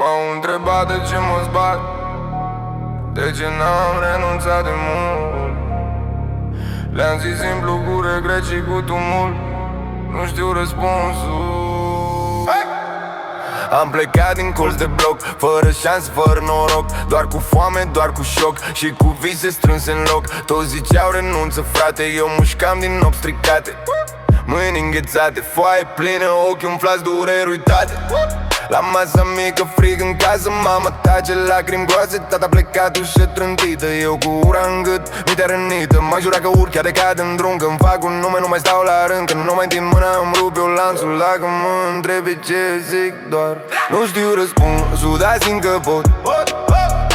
M-au întrebat de ce mă zbat, de ce n-am renunțat de mult. Le-am zis simplu cu regret și cu tumult, nu știu răspunsul. Am plecat din colț de bloc, fără șanse, fără noroc, doar cu foame, doar cu șoc și cu vise strânse în loc. Toți ziceau renunță, frate, eu mușcam din nopți stricate, mâini înghețate, foaie plină, ochi umflați, dureri uitate. La masa mică, frig în casă, mama tace, lacrimi groase, tata plecat, ușă trântită, eu cu ura în gât, mintea rănită. M-am jurat că urc, chiar de cad în drum, când fac un nume, nu mai stau la rând, când nu mai întind mâna, îmi rup eu lanțul. Dacă mă întrebi ce zic, doar nu știu răspunsul, dar simt că pot.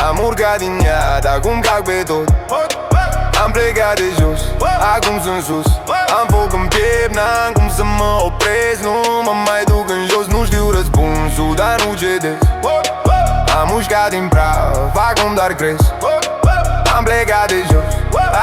Am urcat din ea, dar acum cac pe tot. Am plecat de jos, acum sunt sus. Am foc în piept, n-am cum să mă opresc, nu mă mai duc în jos. Nu știu răspunsul, dar nu cedez. Am mușcat din praf, acum doar cresc. Am plecat de jos,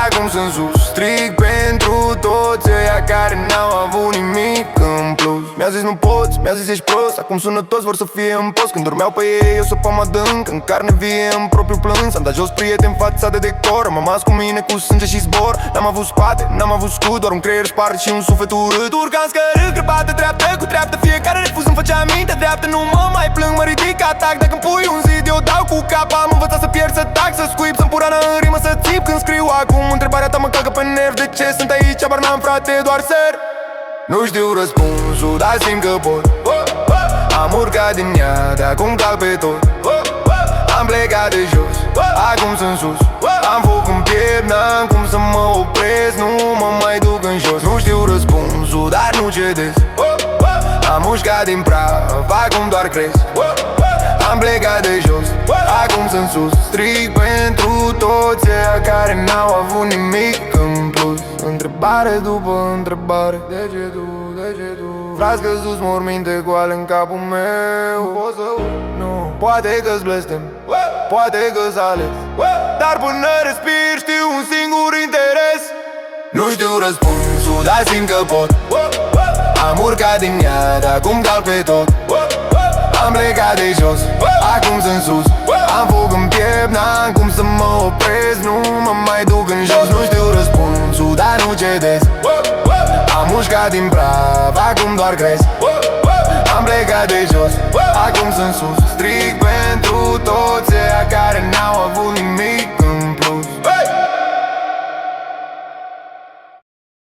acum sunt sus. Strig pentru toți ăia care n-au avut nimic în plus. Mi-a zis nu poți, mi-a zis ești prost, acum sună toți, vor să fie în post. Când dormeau pe ei, eu săpam adânc, în carne vie, în propriu plâns. Am dat jos prieteni, fața de decor, am rămas cu mine cu sânge și zbor. N-am avut spate, n-am avut scut, doar un creier spart și un suflet urât. Urcam scărât, crăpată dreaptă cu treaptă, fiecare refuz îmi făcea minte dreaptă. Nu mă mai plâng, mă ridic, atac. Dacă îmi pui un zid, eu dau cu cap. Am învățat să pierd, să tac, să scuip, să-mi purană în rimă, să țip când scriu. Acum întrebarea ta mă cacă pe nerv, de ce sunt aici, abar n-am, frate, doar ser. Nu știu răspunsul, dar simt că pot. Am urcat din ea, de acum cac pe tot. Am plecat de jos, acum sunt sus. Am foc în piept, n-am cum să mă opresc, nu mă mai duc în jos. Nu știu răspunsul, dar nu cedez. Am mușcat din praf, acum doar cresc. Am plecat de jos, acum sunt sus. Strig pentru toți ăia care n-au avut nimic în plus. Întrebare după întrebare, de ce tu, de ce tu? Frați căzuți morminte goale în capul meu. Poți să nu, poate că-s blestem, poate că-s ales, dar până respir știu un singur interes. Nu știu răspunsul, dar simt că pot. Am urcat din ea, de acum calc pe tot. Am plecat de jos, acum sunt sus. Am foc în piept, n-am cum să mă opresc, nu mă mai duc în jos. Nu știu răspunsul, dar nu cedez. Am mușcat din praf, acum doar cresc. Am plecat de jos, acum sunt sus. Strig pentru toți ăia care n-au avut nimic în plus.